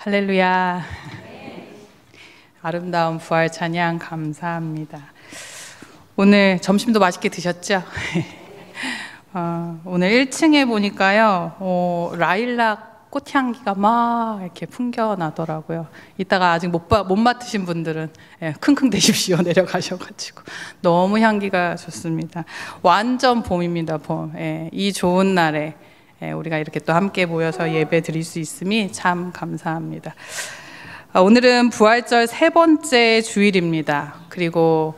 할렐루야. 아름다운 부활 찬양 감사합니다. 오늘 점심도 맛있게 드셨죠? 오늘 1층에 보니까요, 라일락 꽃향기가 막 이렇게 풍겨나더라고요. 이따가 아직 못 맡으신 분들은 킁킁 대십시오. 내려가셔가지고. 너무 향기가 좋습니다. 완전 봄입니다, 봄. 이 좋은 날에 우리가 이렇게 또 함께 모여서 예배 드릴 수 있음이 참 감사합니다. 오늘은 부활절 3번째 주일입니다. 그리고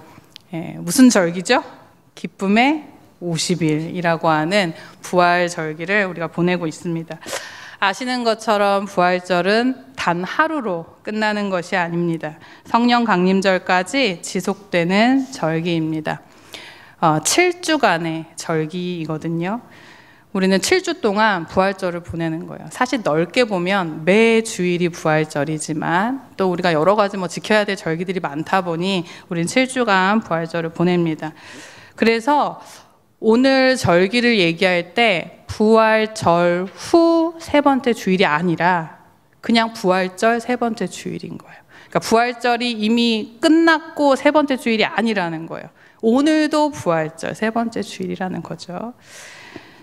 무슨 절기죠? 기쁨의 50일이라고 하는 부활절기를 우리가 보내고 있습니다. 아시는 것처럼 부활절은 단 하루로 끝나는 것이 아닙니다. 성령 강림절까지 지속되는 절기입니다. 7주간의 절기이거든요. 우리는 7주 동안 부활절을 보내는 거예요. 사실 넓게 보면 매 주일이 부활절이지만 또 우리가 여러 가지 지켜야 될 절기들이 많다 보니 우리는 7주간 부활절을 보냅니다. 그래서 오늘 절기를 얘기할 때 부활절 후 3번째 주일이 아니라 그냥 부활절 3번째 주일인 거예요. 그러니까 부활절이 이미 끝났고 3번째 주일이 아니라는 거예요. 오늘도 부활절 3번째 주일이라는 거죠.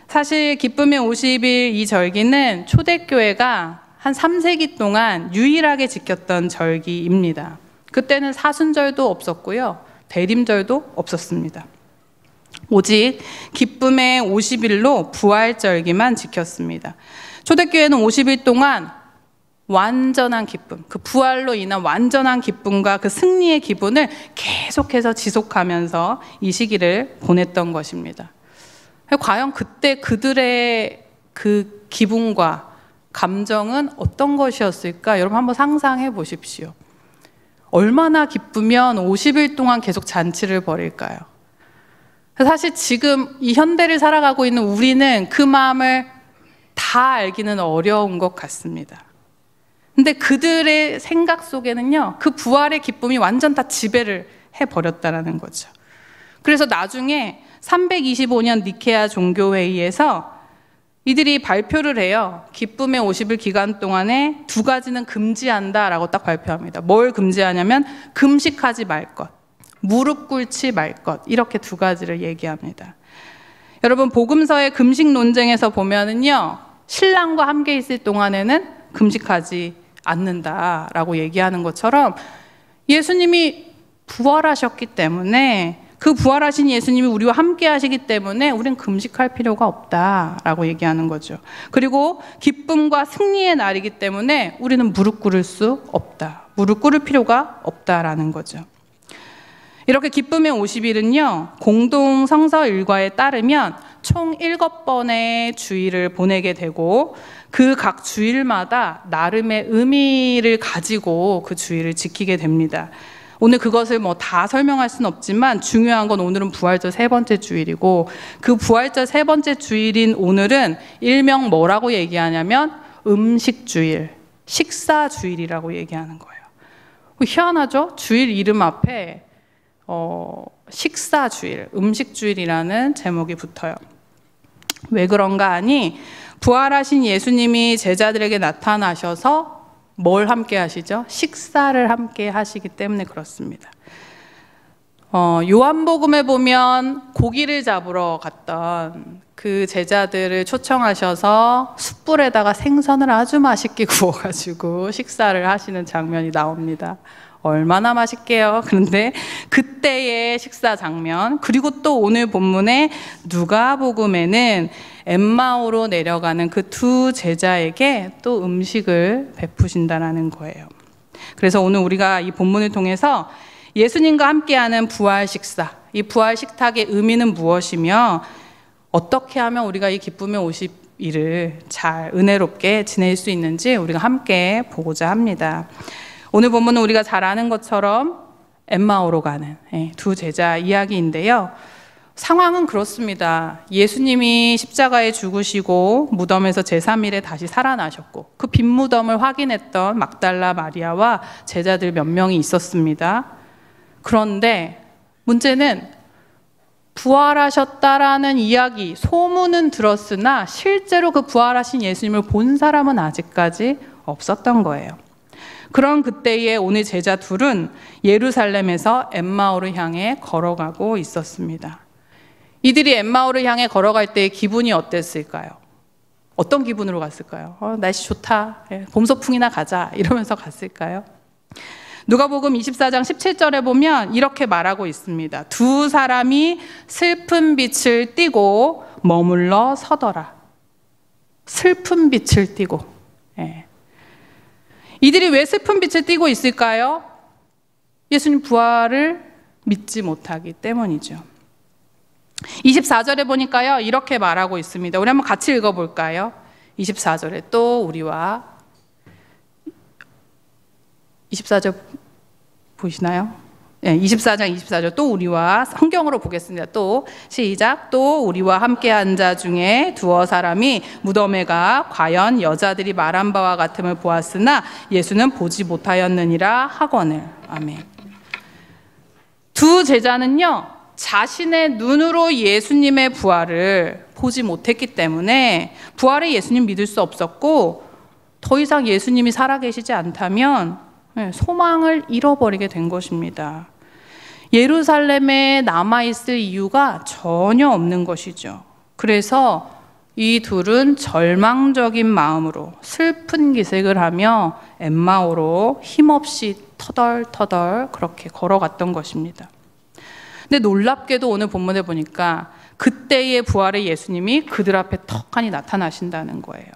사실 기쁨의 50일 이 절기는 초대교회가 한 3세기 동안 유일하게 지켰던 절기입니다. 그때는 사순절도 없었고요. 대림절도 없었습니다. 오직 기쁨의 50일로 부활절기만 지켰습니다. 초대교회는 50일 동안 완전한 기쁨, 그 부활로 인한 완전한 기쁨과 그 승리의 기분을 계속해서 지속하면서 이 시기를 보냈던 것입니다. 과연 그때 그들의 그 기분과 감정은 어떤 것이었을까? 여러분 한번 상상해 보십시오. 얼마나 기쁘면 50일 동안 계속 잔치를 벌일까요? 사실 지금 이 현대를 살아가고 있는 우리는 그 마음을 다 알기는 어려운 것 같습니다. 근데 그들의 생각 속에는요, 그 부활의 기쁨이 완전 다 지배를 해버렸다는 거죠. 그래서 나중에 325년 니케아 종교회의에서 이들이 발표를 해요. 기쁨의 50일 기간 동안에 2가지는 금지한다라고 딱 발표합니다. 뭘 금지하냐면 금식하지 말 것, 무릎 꿇지 말 것, 이렇게 2가지를 얘기합니다. 여러분 복음서의 금식 논쟁에서 보면은요, 신랑과 함께 있을 동안에는 금식하지 않는다라고 얘기하는 것처럼 예수님이 부활하셨기 때문에 그 부활하신 예수님이 우리와 함께 하시기 때문에 우린 금식할 필요가 없다라고 얘기하는 거죠. 그리고 기쁨과 승리의 날이기 때문에 우리는 무릎 꿇을 수 없다. 무릎 꿇을 필요가 없다라는 거죠. 이렇게 기쁨의 50일은요, 공동 성서 일과에 따르면 총 7번의 주일을 보내게 되고 그 각 주일마다 나름의 의미를 가지고 그 주일을 지키게 됩니다. 오늘 그것을 다 설명할 수는 없지만 중요한 건 오늘은 부활절 3번째 주일이고 그 부활절 3번째 주일인 오늘은 일명 뭐라고 얘기하냐면 음식주일, 식사주일이라고 얘기하는 거예요. 희한하죠? 주일 이름 앞에 식사주일, 음식주일이라는 제목이 붙어요. 왜 그런가 하니 부활하신 예수님이 제자들에게 나타나셔서 뭘 함께 하시죠? 식사를 함께 하시기 때문에 그렇습니다. 요한복음에 보면 고기를 잡으러 갔던 그 제자들을 초청하셔서 숯불에다가 생선을 아주 맛있게 구워가지고 식사를 하시는 장면이 나옵니다. 얼마나 맛있게요. 그런데 그때의 식사 장면, 그리고 또 오늘 본문의 누가복음에는 엠마오로 내려가는 그 2 제자에게 또 음식을 베푸신다는 거예요. 그래서 오늘 우리가 이 본문을 통해서 예수님과 함께하는 부활 식사, 이 부활 식탁의 의미는 무엇이며 어떻게 하면 우리가 이 기쁨의 50일을 잘 은혜롭게 지낼 수 있는지 우리가 함께 보고자 합니다. 오늘 본문은 우리가 잘 아는 것처럼 엠마오로 가는 2 제자 이야기인데요. 상황은 그렇습니다. 예수님이 십자가에 죽으시고 무덤에서 제3일에 다시 살아나셨고 그 빈 무덤을 확인했던 막달라 마리아와 제자들 몇 명이 있었습니다. 그런데 문제는 부활하셨다라는 이야기, 소문은 들었으나 실제로 그 부활하신 예수님을 본 사람은 아직까지 없었던 거예요. 그런 그때에 오늘 제자 둘은 예루살렘에서 엠마오를 향해 걸어가고 있었습니다. 이들이 엠마오를 향해 걸어갈 때의 기분이 어땠을까요? 어떤 기분으로 갔을까요? 날씨 좋다, 봄소풍이나 가자 이러면서 갔을까요? 누가복음 24장 17절에 보면 이렇게 말하고 있습니다. 두 사람이 슬픈 빛을 띠고 머물러 서더라. 슬픈 빛을 띠고. 이들이 왜 슬픈 빛을 띠고 있을까요? 예수님 부활을 믿지 못하기 때문이죠. 24절에 보니까요, 이렇게 말하고 있습니다. 우리 한번 같이 읽어볼까요? 24절에 또 우리와 24절 보이시나요? 24장 24절 또 우리와 성경으로 보겠습니다. 또 시작. 또 우리와 함께 한 자 중에 두어 사람이 무덤에 가 과연 여자들이 말한 바와 같음을 보았으나 예수는 보지 못하였느니라 하거늘. 아멘. 두 제자는요, 자신의 눈으로 예수님의 부활을 보지 못했기 때문에 부활의 예수님 믿을 수 없었고, 더 이상 예수님이 살아계시지 않다면 소망을 잃어버리게 된 것입니다. 예루살렘에 남아있을 이유가 전혀 없는 것이죠. 그래서 이 둘은 절망적인 마음으로 슬픈 기색을 하며 엠마오로 힘없이 터덜터덜 그렇게 걸어갔던 것입니다. 근데 놀랍게도 오늘 본문에 보니까 그때의 부활의 예수님이 그들 앞에 턱하니 나타나신다는 거예요.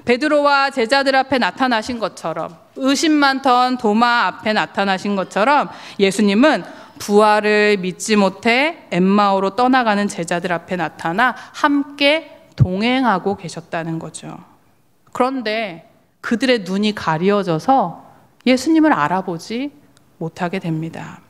베드로와 제자들 앞에 나타나신 것처럼, 의심 많던 도마 앞에 나타나신 것처럼 예수님은 부활을 믿지 못해 엠마오로 떠나가는 제자들 앞에 나타나 함께 동행하고 계셨다는 거죠. 그런데 그들의 눈이 가려져서 예수님을 알아보지 못하게 됩니다.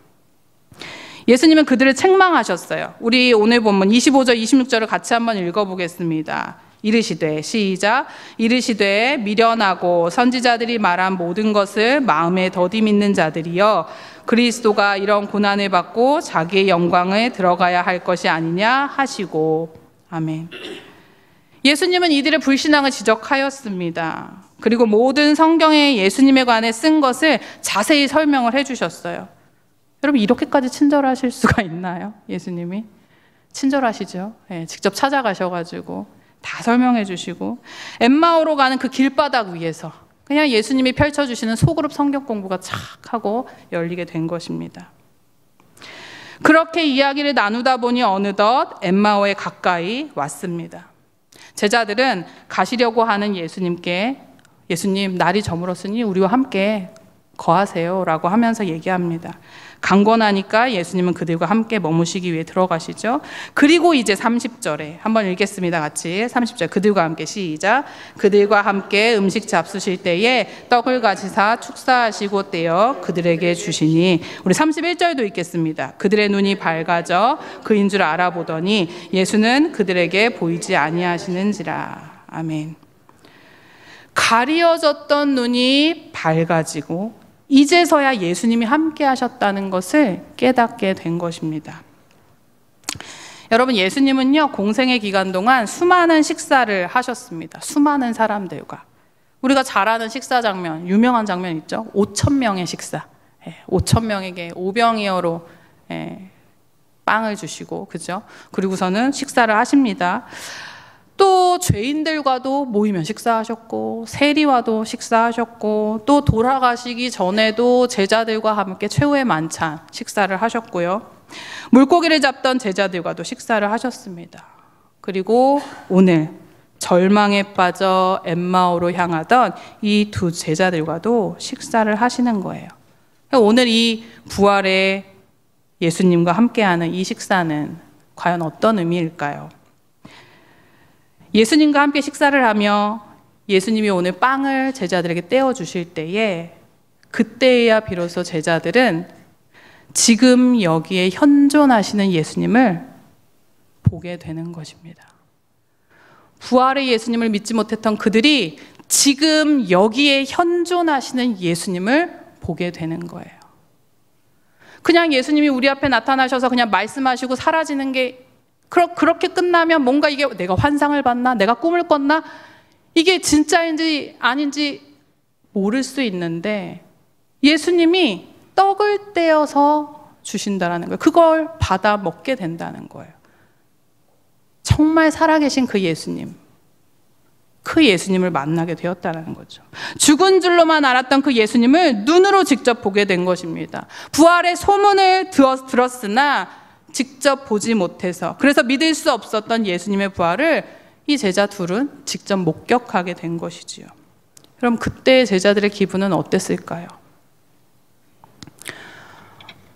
예수님은 그들을 책망하셨어요. 우리 오늘 본문 25절 26절을 같이 한번 읽어보겠습니다. 이르시되 시작. 이르시되 미련하고 선지자들이 말한 모든 것을 마음에 더디 믿는 자들이여, 그리스도가 이런 고난을 받고 자기의 영광에 들어가야 할 것이 아니냐 하시고. 아멘. 예수님은 이들의 불신앙을 지적하였습니다. 그리고 모든 성경에 예수님에 관해 쓴 것을 자세히 설명을 해주셨어요. 여러분, 이렇게까지 친절하실 수가 있나요? 예수님이 친절하시죠. 직접 찾아가셔가지고 다 설명해 주시고, 엠마오로 가는 그 길바닥 위에서 그냥 예수님이 펼쳐주시는 소그룹 성경 공부가 착 하고 열리게 된 것입니다. 그렇게 이야기를 나누다 보니 어느덧 엠마오에 가까이 왔습니다. 제자들은 가시려고 하는 예수님께 예수님, 날이 저물었으니 우리와 함께 거하세요 라고 하면서 얘기합니다. 강권하니까 예수님은 그들과 함께 머무시기 위해 들어가시죠. 그리고 이제 30절에 한번 읽겠습니다. 같이 30절 그들과 함께 시작. 그들과 함께 음식 잡수실 때에 떡을 가지사 축사하시고 떼어 그들에게 주시니, 우리 31절도 읽겠습니다. 그들의 눈이 밝아져 그인 줄 알아보더니 예수는 그들에게 보이지 아니하시는지라. 아멘. 가리어졌던 눈이 밝아지고 이제서야 예수님이 함께 하셨다는 것을 깨닫게 된 것입니다. 여러분, 예수님은요, 공생의 기간 동안 수많은 식사를 하셨습니다. 수많은 사람들과. 우리가 잘 아는 식사 장면, 유명한 장면 있죠? 5,000명의 식사. 5,000명에게 오병이어로 빵을 주시고, 그죠? 그리고서는 식사를 하십니다. 또 죄인들과도 모이면 식사하셨고, 세리와도 식사하셨고, 또 돌아가시기 전에도 제자들과 함께 최후의 만찬 식사를 하셨고요. 물고기를 잡던 제자들과도 식사를 하셨습니다. 그리고 오늘 절망에 빠져 엠마오로 향하던 이 두 제자들과도 식사를 하시는 거예요. 오늘 이 부활의 예수님과 함께하는 이 식사는 과연 어떤 의미일까요? 예수님과 함께 식사를 하며 예수님이 오늘 빵을 제자들에게 떼어주실 때에, 그때야 비로소 제자들은 지금 여기에 현존하시는 예수님을 보게 되는 것입니다. 부활의 예수님을 믿지 못했던 그들이 지금 여기에 현존하시는 예수님을 보게 되는 거예요. 그냥 예수님이 우리 앞에 나타나셔서 그냥 말씀하시고 사라지는 게, 그렇게 끝나면 뭔가 이게 내가 환상을 봤나? 내가 꿈을 꿨나? 이게 진짜인지 아닌지 모를 수 있는데 예수님이 떡을 떼어서 주신다라는 거예요. 그걸 받아 먹게 된다는 거예요. 정말 살아계신 그 예수님, 그 예수님을 만나게 되었다는 거죠. 죽은 줄로만 알았던 그 예수님을 눈으로 직접 보게 된 것입니다. 부활의 소문을 들었으나 직접 보지 못해서, 그래서 믿을 수 없었던 예수님의 부활을 이 제자 둘은 직접 목격하게 된 것이지요. 그럼 그때 제자들의 기분은 어땠을까요?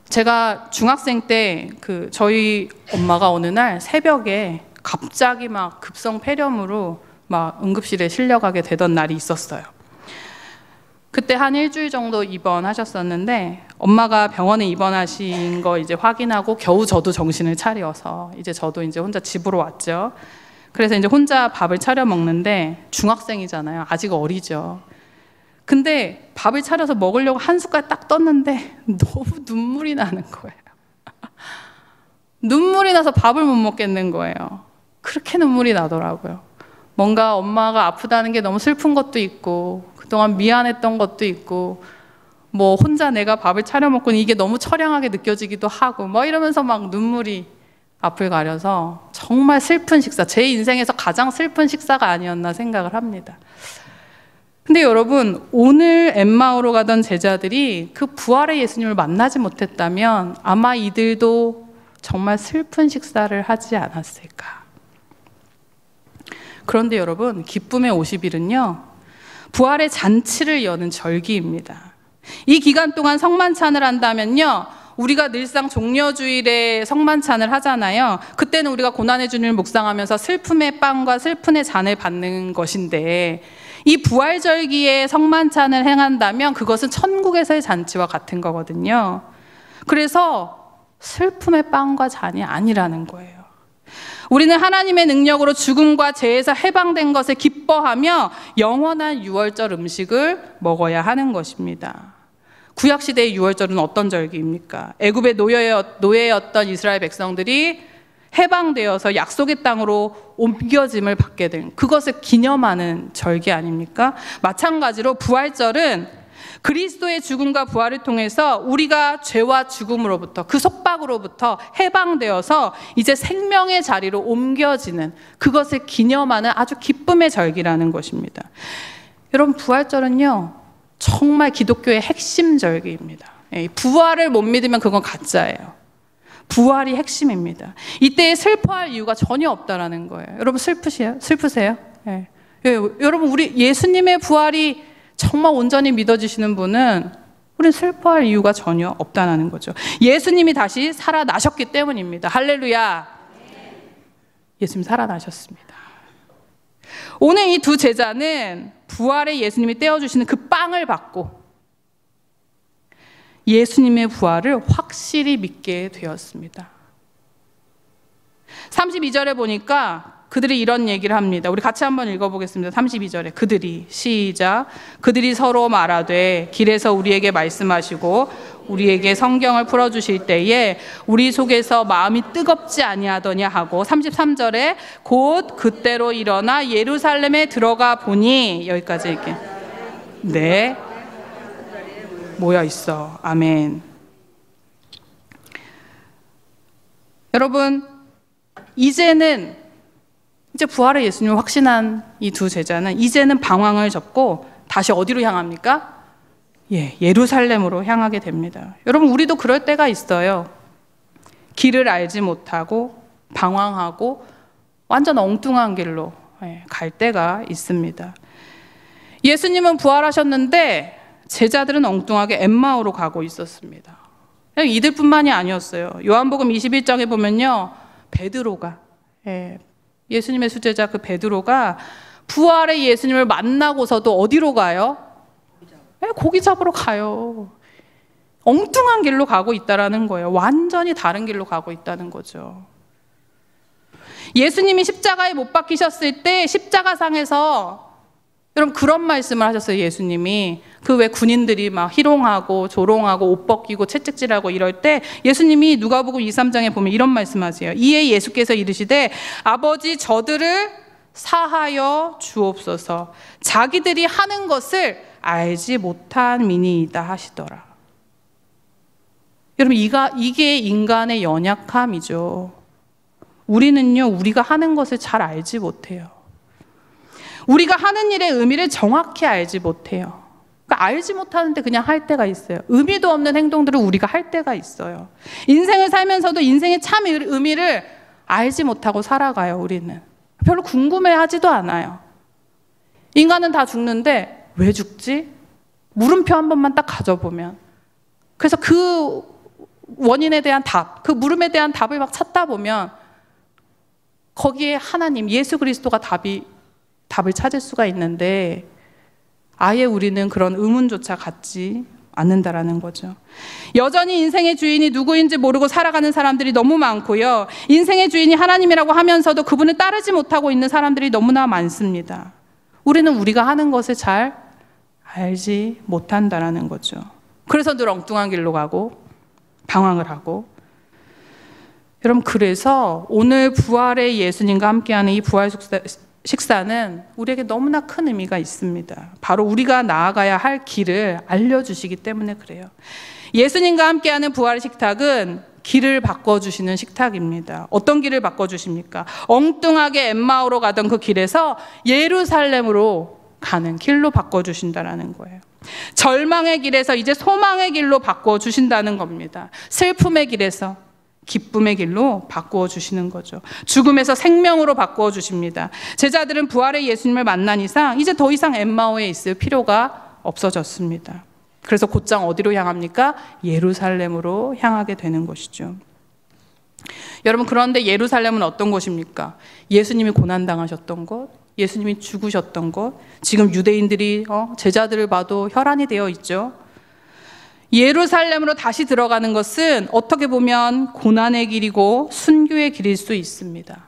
제가 중학생 때 저희 엄마가 어느 날 새벽에 갑자기 막 급성 폐렴으로 막 응급실에 실려가게 되던 날이 있었어요. 그때 한 일주일 정도 입원하셨었는데 엄마가 병원에 입원하신 거 이제 확인하고 겨우 저도 정신을 차려서 저도 이제 혼자 집으로 왔죠. 그래서 이제 혼자 밥을 차려 먹는데 중학생이잖아요. 아직 어리죠. 근데 밥을 차려서 먹으려고 한 숟갈 딱 떴는데 너무 눈물이 나는 거예요. 눈물이 나서 밥을 못 먹겠는 거예요. 그렇게 눈물이 나더라고요. 뭔가 엄마가 아프다는 게 너무 슬픈 것도 있고 그동안 미안했던 것도 있고 뭐 혼자 내가 밥을 차려 먹고는 이게 너무 처량하게 느껴지기도 하고 뭐 이러면서 막 눈물이 앞을 가려서 정말 슬픈 식사, 제 인생에서 가장 슬픈 식사가 아니었나 생각을 합니다. 근데 여러분, 오늘 엠마오로 가던 제자들이 그 부활의 예수님을 만나지 못했다면 아마 이들도 정말 슬픈 식사를 하지 않았을까. 그런데 여러분, 기쁨의 50일은요 부활의 잔치를 여는 절기입니다. 이 기간 동안 성만찬을 한다면요, 우리가 늘상 종려주일에 성만찬을 하잖아요. 그때는 우리가 고난의 주님을 묵상하면서 슬픔의 빵과 슬픔의 잔을 받는 것인데, 이 부활절기에 성만찬을 행한다면 그것은 천국에서의 잔치와 같은 거거든요. 그래서 슬픔의 빵과 잔이 아니라는 거예요. 우리는 하나님의 능력으로 죽음과 죄에서 해방된 것을 기뻐하며 영원한 유월절 음식을 먹어야 하는 것입니다. 구약시대의 유월절은 어떤 절기입니까? 애굽의 노예였던 이스라엘 백성들이 해방되어서 약속의 땅으로 옮겨짐을 받게 된 그것을 기념하는 절기 아닙니까? 마찬가지로 부활절은 그리스도의 죽음과 부활을 통해서 우리가 죄와 죽음으로부터, 그 속박으로부터 해방되어서 이제 생명의 자리로 옮겨지는 그것을 기념하는 아주 기쁨의 절기라는 것입니다. 여러분, 부활절은요 정말 기독교의 핵심 절기입니다. 부활을 못 믿으면 그건 가짜예요. 부활이 핵심입니다. 이때에 슬퍼할 이유가 전혀 없다라는 거예요. 여러분 슬프세요? 네. 여러분, 우리 예수님의 부활이 정말 온전히 믿어지시는 분은 우리는 슬퍼할 이유가 전혀 없다는 거죠. 예수님이 다시 살아나셨기 때문입니다. 할렐루야. 예수님 살아나셨습니다. 오늘 이 두 제자는 부활의 예수님이 떼어주시는 그 빵을 받고 예수님의 부활을 확실히 믿게 되었습니다. 32절에 보니까 그들이 이런 얘기를 합니다. 우리 같이 한번 읽어보겠습니다. 32절에 그들이, 시작. 그들이 서로 말하되 길에서 우리에게 말씀하시고 우리에게 성경을 풀어주실 때에 우리 속에서 마음이 뜨겁지 아니하더냐 하고, 33절에 곧 그때로 일어나 예루살렘에 들어가 보니, 여기까지 읽게. 네, 모여 있어. 아멘. 여러분, 이제 부활의 예수님을 확신한 이 두 제자는 이제는 방황을 접고 다시 어디로 향합니까? 예루살렘으로 향하게 됩니다. 여러분, 우리도 그럴 때가 있어요. 길을 알지 못하고 방황하고 완전 엉뚱한 길로 갈 때가 있습니다. 예수님은 부활하셨는데 제자들은 엉뚱하게 엠마오로 가고 있었습니다. 이들뿐만이 아니었어요. 요한복음 21장에 보면요, 베드로가, 예수님의 수제자 그 베드로가 부활의 예수님을 만나고서도 어디로 가요? 고기 잡으러 가요. 엉뚱한 길로 가고 있다는 거예요. 완전히 다른 길로 가고 있다는 거죠. 예수님이 십자가에 못 박히셨을 때 십자가상에서 여러분 그런 말씀을 하셨어요. 예수님이 그 왜 군인들이 막 희롱하고 조롱하고 옷 벗기고 채찍질하고 이럴 때 예수님이 누가복음 2~3장에 보면 이런 말씀하세요. 이에 예수께서 이르시되 아버지 저들을 사하여 주옵소서. 자기들이 하는 것을 알지 못한 민이이다 하시더라. 여러분, 이게 인간의 연약함이죠. 우리는요, 우리가 하는 것을 잘 알지 못해요. 우리가 하는 일의 의미를 정확히 알지 못해요. 그러니까 알지 못하는데 그냥 할 때가 있어요. 의미도 없는 행동들을 우리가 할 때가 있어요. 인생을 살면서도 인생의 참 의미를 알지 못하고 살아가요, 우리는. 별로 궁금해하지도 않아요. 인간은 다 죽는데 왜 죽지? 물음표 한 번만 딱 가져보면. 그래서 그 원인에 대한 답, 그 물음에 대한 답을 막 찾다 보면 거기에 하나님, 예수 그리스도가 답을 찾을 수가 있는데 아예 우리는 그런 의문조차 갖지 않는다라는 거죠. 여전히 인생의 주인이 누구인지 모르고 살아가는 사람들이 너무 많고요. 인생의 주인이 하나님이라고 하면서도 그분을 따르지 못하고 있는 사람들이 너무나 많습니다. 우리는 우리가 하는 것을 잘 알지 못한다라는 거죠. 그래서 늘 엉뚱한 길로 가고 방황을 하고. 여러분, 그래서 오늘 부활의 예수님과 함께하는 이 부활 식사는 우리에게 너무나 큰 의미가 있습니다. 바로 우리가 나아가야 할 길을 알려주시기 때문에 그래요. 예수님과 함께하는 부활의 식탁은 길을 바꿔주시는 식탁입니다. 어떤 길을 바꿔주십니까? 엉뚱하게 엠마오로 가던 그 길에서 예루살렘으로 가는 길로 바꿔주신다는 거예요. 절망의 길에서 이제 소망의 길로 바꿔주신다는 겁니다. 슬픔의 길에서 기쁨의 길로 바꾸어 주시는 거죠. 죽음에서 생명으로 바꾸어 주십니다. 제자들은 부활의 예수님을 만난 이상 이제 더 이상 엠마오에 있을 필요가 없어졌습니다. 그래서 곧장 어디로 향합니까? 예루살렘으로 향하게 되는 것이죠. 여러분, 그런데 예루살렘은 어떤 곳입니까? 예수님이 고난당하셨던 곳, 예수님이 죽으셨던 곳, 지금 유대인들이 제자들을 봐도 혈안이 되어 있죠. 예루살렘으로 다시 들어가는 것은 어떻게 보면 고난의 길이고 순교의 길일 수 있습니다.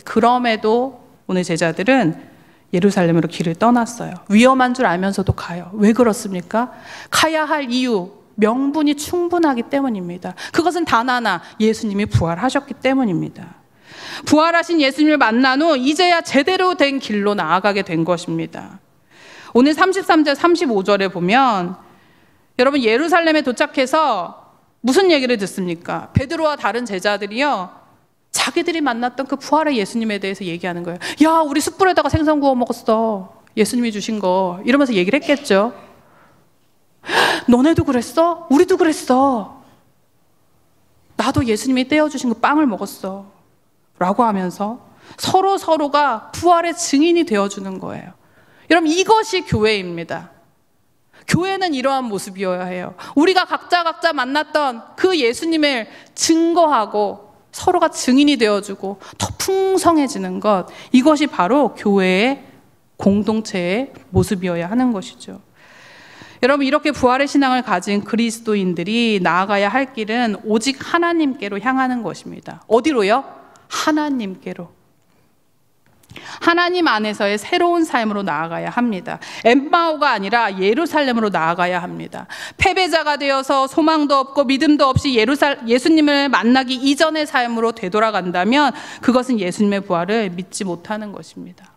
그럼에도 오늘 제자들은 예루살렘으로 길을 떠났어요. 위험한 줄 알면서도 가요. 왜 그렇습니까? 가야 할 이유, 명분이 충분하기 때문입니다. 그것은 단 하나, 예수님이 부활하셨기 때문입니다. 부활하신 예수님을 만난 후 이제야 제대로 된 길로 나아가게 된 것입니다. 오늘 33절, 35절에 보면 여러분, 예루살렘에 도착해서 무슨 얘기를 듣습니까? 베드로와 다른 제자들이요, 자기들이 만났던 그 부활의 예수님에 대해서 얘기하는 거예요. 야, 우리 숯불에다가 생선 구워 먹었어. 예수님이 주신 거. 이러면서 얘기를 했겠죠. 너네도 그랬어? 우리도 그랬어. 나도 예수님이 떼어주신 그 빵을 먹었어. 라고 하면서 서로가 부활의 증인이 되어주는 거예요. 여러분, 이것이 교회입니다. 교회는 이러한 모습이어야 해요. 우리가 각자 만났던 그 예수님을 증거하고 서로가 증인이 되어주고 더 풍성해지는 것, 이것이 바로 교회의 공동체의 모습이어야 하는 것이죠. 여러분, 이렇게 부활의 신앙을 가진 그리스도인들이 나아가야 할 길은 오직 하나님께로 향하는 것입니다. 어디로요? 하나님께로. 하나님 안에서의 새로운 삶으로 나아가야 합니다. 엠마오가 아니라 예루살렘으로 나아가야 합니다. 패배자가 되어서 소망도 없고 믿음도 없이 예수님을 만나기 이전의 삶으로 되돌아간다면 그것은 예수님의 부활을 믿지 못하는 것입니다.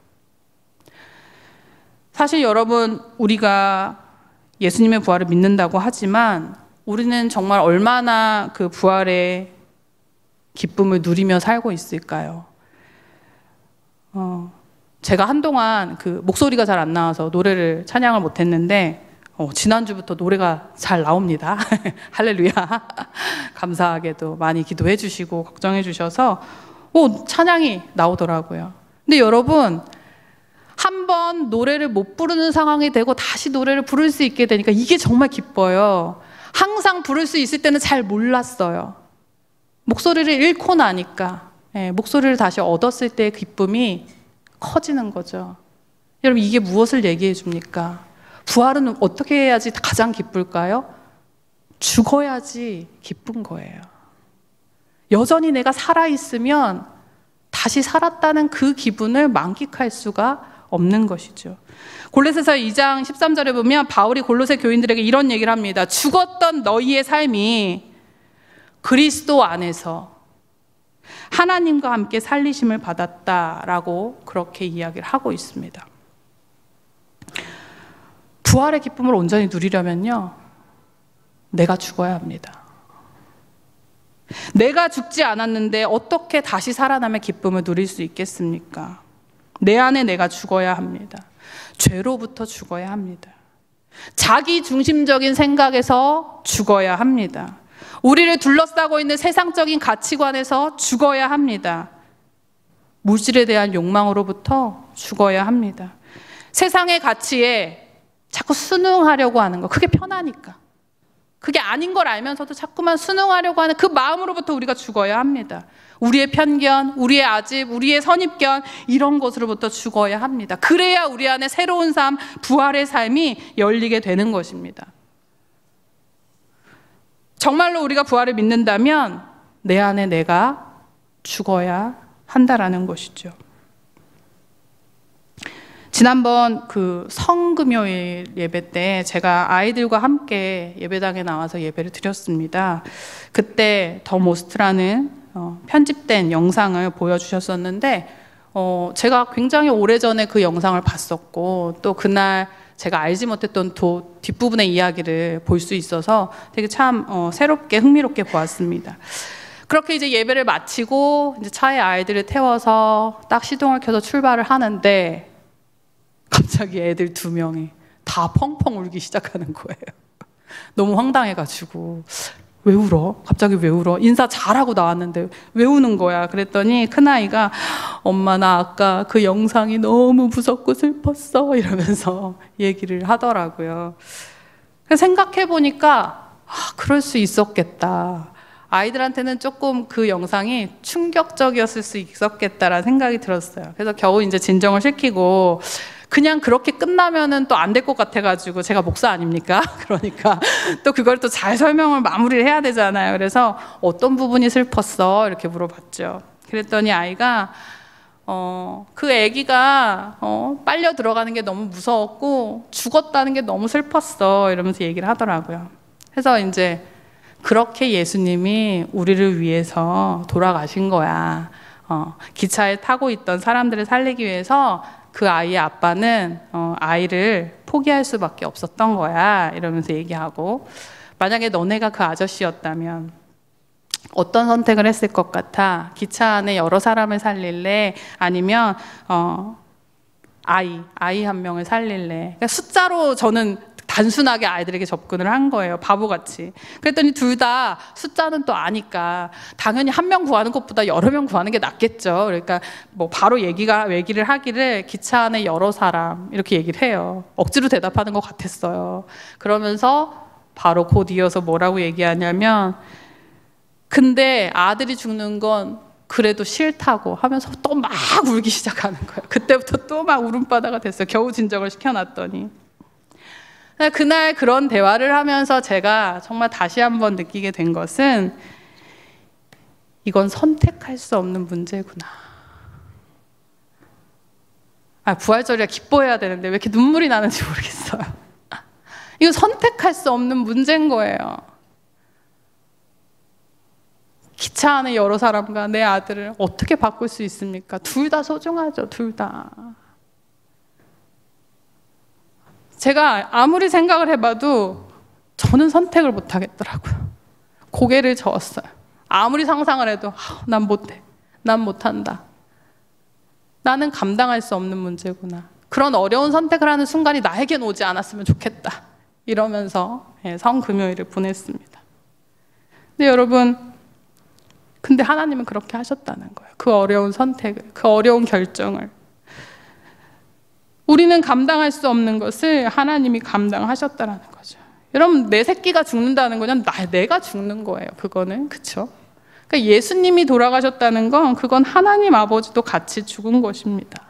사실 여러분, 우리가 예수님의 부활을 믿는다고 하지만 우리는 정말 얼마나 그 부활의 기쁨을 누리며 살고 있을까요? 제가 한동안 그 목소리가 잘 안 나와서 노래를 찬양을 못했는데 지난주부터 노래가 잘 나옵니다. 할렐루야. 감사하게도 많이 기도해 주시고 걱정해 주셔서 찬양이 나오더라고요. 근데 여러분, 한번 노래를 못 부르는 상황이 되고 다시 노래를 부를 수 있게 되니까 이게 정말 기뻐요. 항상 부를 수 있을 때는 잘 몰랐어요. 목소리를 잃고 나니까 목소리를 다시 얻었을 때의 기쁨이 커지는 거죠. 여러분, 이게 무엇을 얘기해 줍니까? 부활은 어떻게 해야지 가장 기쁠까요? 죽어야지 기쁜 거예요. 여전히 내가 살아있으면 다시 살았다는 그 기분을 만끽할 수가 없는 것이죠. 골로새서 2장 13절에 보면 바울이 골로새 교인들에게 이런 얘기를 합니다. 죽었던 너희의 삶이 그리스도 안에서 하나님과 함께 살리심을 받았다라고 그렇게 이야기를 하고 있습니다. 부활의 기쁨을 온전히 누리려면요, 내가 죽어야 합니다. 내가 죽지 않았는데 어떻게 다시 살아남의 기쁨을 누릴 수 있겠습니까? 내 안에 내가 죽어야 합니다. 죄로부터 죽어야 합니다. 자기 중심적인 생각에서 죽어야 합니다. 우리를 둘러싸고 있는 세상적인 가치관에서 죽어야 합니다. 물질에 대한 욕망으로부터 죽어야 합니다. 세상의 가치에 자꾸 순응하려고 하는 거, 그게 편하니까. 그게 아닌 걸 알면서도 자꾸만 순응하려고 하는 그 마음으로부터 우리가 죽어야 합니다. 우리의 편견, 우리의 아집, 우리의 선입견, 이런 것으로부터 죽어야 합니다. 그래야 우리 안에 새로운 삶, 부활의 삶이 열리게 되는 것입니다. 정말로 우리가 부활을 믿는다면 내 안에 내가 죽어야 한다라는 것이죠. 지난번 그 성금요일 예배 때 제가 아이들과 함께 예배당에 나와서 예배를 드렸습니다. 그때 더 모스트라는 편집된 영상을 보여주셨었는데 제가 굉장히 오래전에 그 영상을 봤었고, 또 그날 제가 알지 못했던 뒷부분의 이야기를 볼 수 있어서 되게 참 새롭게 흥미롭게 보았습니다. 그렇게 이제 예배를 마치고 이제 차에 아이들을 태워서 딱 시동을 켜서 출발을 하는데 갑자기 애들 2명이 다 펑펑 울기 시작하는 거예요. 너무 황당해가지고, 왜 울어? 갑자기 왜 울어? 인사 잘하고 나왔는데 왜 우는 거야? 그랬더니 큰아이가 엄마 나 아까 그 영상이 너무 무섭고 슬펐어 이러면서 얘기를 하더라고요. 생각해보니까 그럴 수 있었겠다. 아이들한테는 조금 그 영상이 충격적이었을 수 있었겠다라는 생각이 들었어요. 그래서 겨우 이제 진정을 시키고, 그냥 그렇게 끝나면은 또 안 될 것 같아가지고, 제가 목사 아닙니까? 그러니까 또 그걸 또 잘 설명을 마무리를 해야 되잖아요. 그래서 어떤 부분이 슬펐어? 이렇게 물어봤죠. 그랬더니 아이가 그 아기가 빨려 들어가는 게 너무 무서웠고 죽었다는 게 너무 슬펐어 이러면서 얘기를 하더라고요. 그래서 이제 그렇게 예수님이 우리를 위해서 돌아가신 거야. 기차에 타고 있던 사람들을 살리기 위해서 그 아이의 아빠는 아이를 포기할 수밖에 없었던 거야 이러면서 얘기하고, 만약에 너네가 그 아저씨였다면 어떤 선택을 했을 것 같아? 기차 안에 여러 사람을 살릴래? 아니면 아이 한 명을 살릴래? 그러니까 숫자로 저는 단순하게 아이들에게 접근을 한 거예요. 바보같이. 그랬더니 둘 다 숫자는 또 아니까 당연히 한 명 구하는 것보다 여러 명 구하는 게 낫겠죠. 그러니까 뭐 바로 얘기를 하기를 기차 안에 여러 사람 이렇게 얘기를 해요. 억지로 대답하는 것 같았어요. 그러면서 바로 곧 이어서 뭐라고 얘기하냐면, 근데 아들이 죽는 건 그래도 싫다고 하면서 또 막 울기 시작하는 거예요. 그때부터 또 막 울음바다가 됐어요. 겨우 진정을 시켜놨더니. 그날 그런 대화를 하면서 제가 정말 다시 한번 느끼게 된 것은, 이건 선택할 수 없는 문제구나. 부활절이라 기뻐해야 되는데 왜 이렇게 눈물이 나는지 모르겠어요. 이건 선택할 수 없는 문제인 거예요. 기차 안에 여러 사람과 내 아들을 어떻게 바꿀 수 있습니까? 둘 다 소중하죠, 둘 다. 제가 아무리 생각을 해봐도 저는 선택을 못 하겠더라고요. 고개를 저었어요. 아무리 상상을 해도 난 못해. 난 못한다. 나는 감당할 수 없는 문제구나. 그런 어려운 선택을 하는 순간이 나에겐 오지 않았으면 좋겠다. 이러면서 성금요일을 보냈습니다. 근데 여러분, 근데 하나님은 그렇게 하셨다는 거예요. 그 어려운 선택을, 그 어려운 결정을. 우리는 감당할 수 없는 것을 하나님이 감당하셨다는 거죠. 여러분, 내 새끼가 죽는다는 거는 내가 죽는 거예요. 그거는, 그렇죠? 그러니까 예수님이 돌아가셨다는 건 그건 하나님 아버지도 같이 죽은 것입니다.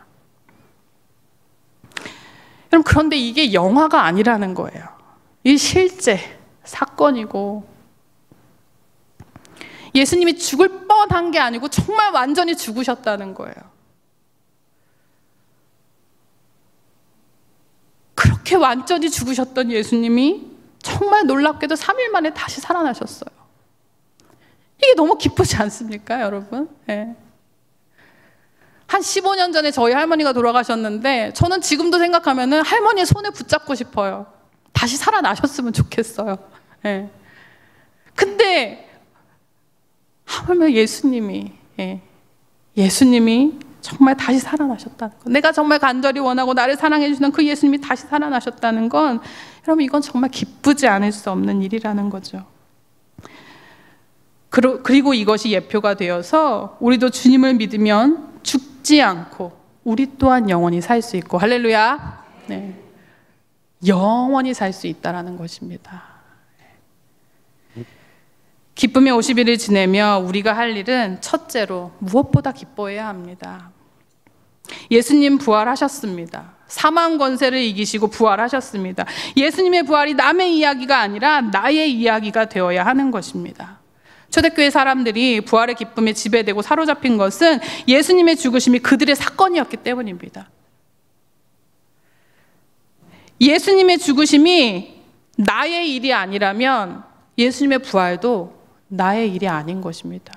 여러분, 그런데 이게 영화가 아니라는 거예요. 이 실제 사건이고, 예수님이 죽을 뻔한 게 아니고 정말 완전히 죽으셨다는 거예요. 그렇게 완전히 죽으셨던 예수님이 정말 놀랍게도 3일 만에 다시 살아나셨어요. 이게 너무 기쁘지 않습니까, 여러분? 네. 한 15년 전에 저희 할머니가 돌아가셨는데 저는 지금도 생각하면은 할머니의 손에 붙잡고 싶어요. 다시 살아나셨으면 좋겠어요. 예. 근데 하물며 예수님이 정말 다시 살아나셨다는 것, 내가 정말 간절히 원하고 나를 사랑해 주시는 그 예수님이 다시 살아나셨다는 건, 여러분, 이건 정말 기쁘지 않을 수 없는 일이라는 거죠. 그리고 이것이 예표가 되어서 우리도 주님을 믿으면 죽지 않고 우리 또한 영원히 살 수 있고, 할렐루야. 네. 영원히 살 수 있다라는 것입니다. 기쁨의 50일을 지내며 우리가 할 일은 첫째로 무엇보다 기뻐해야 합니다. 예수님 부활하셨습니다. 사망 권세를 이기시고 부활하셨습니다. 예수님의 부활이 남의 이야기가 아니라 나의 이야기가 되어야 하는 것입니다. 초대교회 사람들이 부활의 기쁨에 지배되고 사로잡힌 것은 예수님의 죽으심이 그들의 사건이었기 때문입니다. 예수님의 죽으심이 나의 일이 아니라면 예수님의 부활도 나의 일이 아닌 것입니다.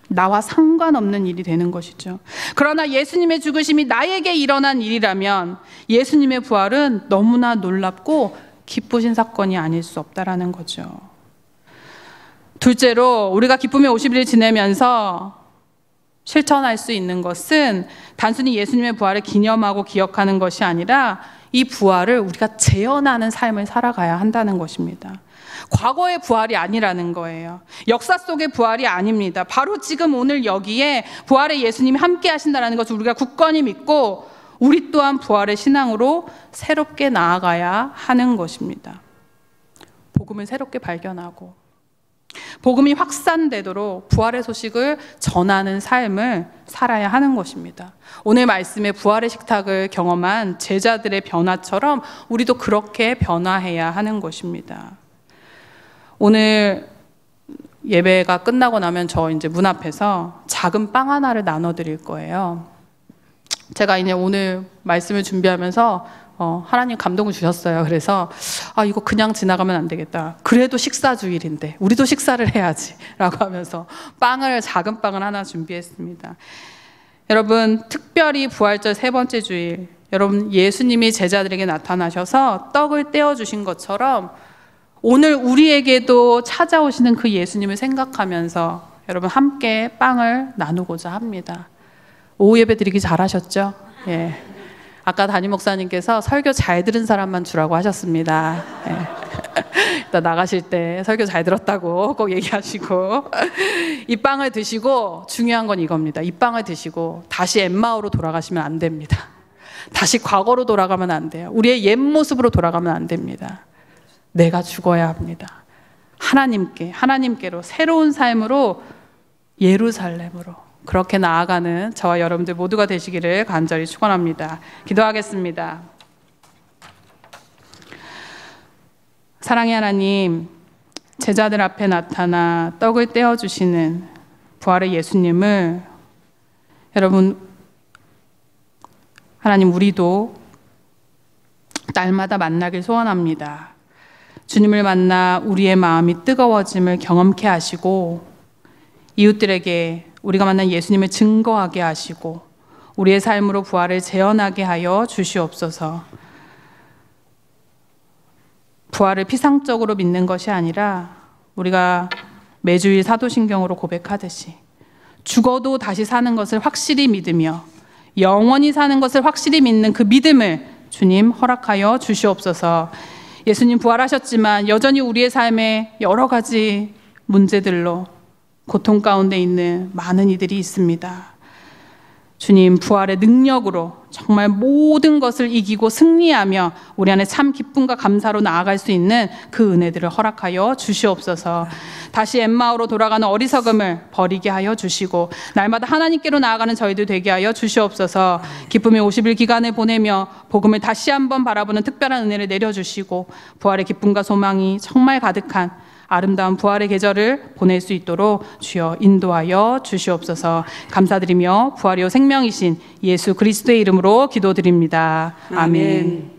나와 상관없는 일이 되는 것이죠. 그러나 예수님의 죽으심이 나에게 일어난 일이라면 예수님의 부활은 너무나 놀랍고 기쁘신 사건이 아닐 수 없다라는 거죠. 둘째로, 우리가 기쁨의 50일을 지내면서 실천할 수 있는 것은 단순히 예수님의 부활을 기념하고 기억하는 것이 아니라 이 부활을 우리가 재현하는 삶을 살아가야 한다는 것입니다. 과거의 부활이 아니라는 거예요. 역사 속의 부활이 아닙니다. 바로 지금 오늘 여기에 부활의 예수님이 함께 하신다는 것을 우리가 굳건히 믿고 우리 또한 부활의 신앙으로 새롭게 나아가야 하는 것입니다. 복음을 새롭게 발견하고 복음이 확산되도록 부활의 소식을 전하는 삶을 살아야 하는 것입니다. 오늘 말씀의 부활의 식탁을 경험한 제자들의 변화처럼 우리도 그렇게 변화해야 하는 것입니다. 오늘 예배가 끝나고 나면 저 이제 문 앞에서 작은 빵 하나를 나눠드릴 거예요. 제가 이제 오늘 말씀을 준비하면서 하나님 감동을 주셨어요. 그래서 이거 그냥 지나가면 안 되겠다. 그래도 식사 주일인데 우리도 식사를 해야지 라고 하면서 작은 빵을 하나 준비했습니다. 여러분, 특별히 부활절 3번째 주일, 여러분, 예수님이 제자들에게 나타나셔서 떡을 떼어주신 것처럼 오늘 우리에게도 찾아오시는 그 예수님을 생각하면서 여러분 함께 빵을 나누고자 합니다. 오후 예배 드리기 잘하셨죠? 예. 아까 담임 목사님께서 설교 잘 들은 사람만 주라고 하셨습니다. 예. 일단 나가실 때 설교 잘 들었다고 꼭 얘기하시고, 이 빵을 드시고, 중요한 건 이겁니다. 이 빵을 드시고 다시 엠마오로 돌아가시면 안 됩니다. 다시 과거로 돌아가면 안 돼요. 우리의 옛 모습으로 돌아가면 안 됩니다. 내가 죽어야 합니다. 하나님께로 새로운 삶으로, 예루살렘으로 그렇게 나아가는 저와 여러분들 모두가 되시기를 간절히 축원합니다. 기도하겠습니다. 사랑의 하나님, 제자들 앞에 나타나 떡을 떼어주시는 부활의 예수님을 여러분, 하나님, 우리도 날마다 만나길 소원합니다. 주님을 만나 우리의 마음이 뜨거워짐을 경험케 하시고 이웃들에게 우리가 만난 예수님을 증거하게 하시고 우리의 삶으로 부활을 재현하게 하여 주시옵소서. 부활을 피상적으로 믿는 것이 아니라 우리가 매주일 사도신경으로 고백하듯이 죽어도 다시 사는 것을 확실히 믿으며 영원히 사는 것을 확실히 믿는 그 믿음을 주님 허락하여 주시옵소서. 예수님 부활하셨지만 여전히 우리의 삶에 여러 가지 문제들로 고통 가운데 있는 많은 이들이 있습니다. 주님, 부활의 능력으로 정말 모든 것을 이기고 승리하며 우리 안에 참 기쁨과 감사로 나아갈 수 있는 그 은혜들을 허락하여 주시옵소서. 다시 엠마오로 돌아가는 어리석음을 버리게 하여 주시고 날마다 하나님께로 나아가는 저희들 되게 하여 주시옵소서. 기쁨의 50일 기간을 보내며 복음을 다시 한번 바라보는 특별한 은혜를 내려주시고 부활의 기쁨과 소망이 정말 가득한 아름다운 부활의 계절을 보낼 수 있도록 주여 인도하여 주시옵소서. 감사드리며 부활이요 생명이신 예수 그리스도의 이름으로 기도드립니다. 아멘.